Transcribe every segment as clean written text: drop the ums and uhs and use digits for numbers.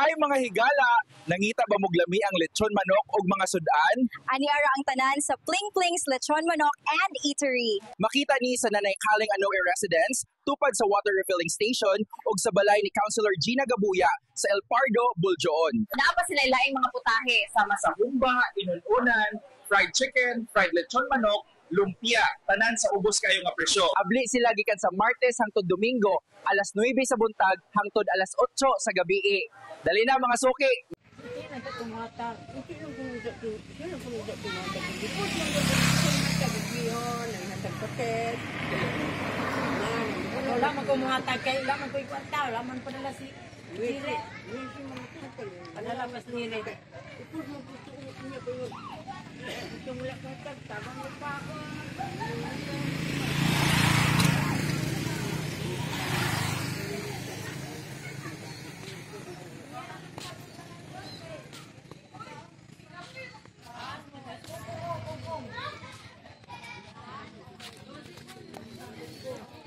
Ay mga higala, nangita ba moglami ang lechon manok ug mga sudan? Ani ara ang tanan sa Pling Pling's Lechon Manok and Eatery. Makita ni sa Nanay Kaling Anoe Residence, tupad sa water refilling station ug sa balay ni Councilor Gina Gabuya sa El Pardo, Buljoon. Naapa sila laing mga putahe sama sa humba, inununan, fried chicken, fried lechon manok, lumpia, tanan sa ubos kayo nga presyo. Abli sila gikan sa Martes hangtod Domingo, alas 9 sa buntag hangtod alas 8 sa gabi. Dali na mga suki. Wala man ko mga tagay, wala man ko ikwanta, wala man padala si Jire. Padala pas nila. Ito mula kong tagtabang mo pa ako.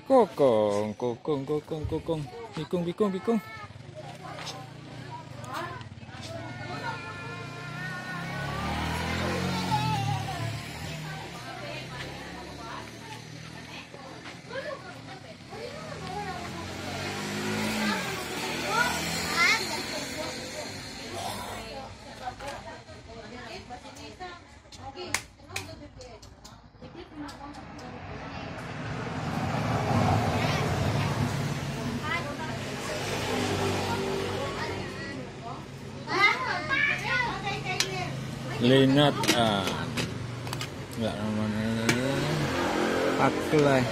Kokong, bikong. Linat nggak namanya aklay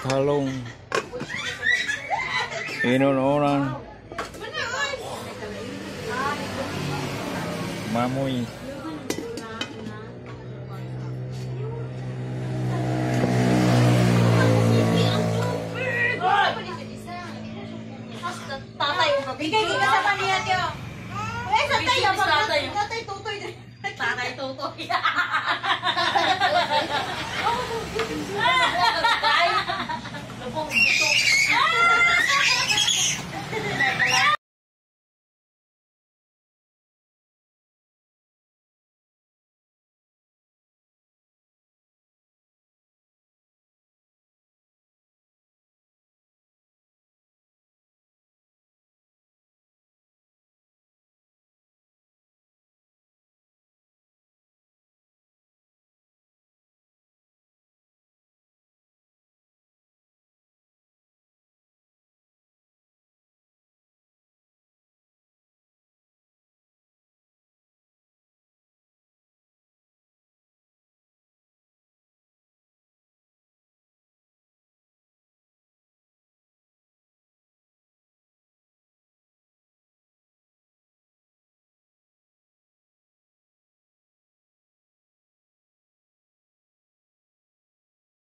kalung inununan mamuy Tatay, bigay ka sa maniya tiyo. Tatay tutoy. Tatay tutoy. Lubong dito.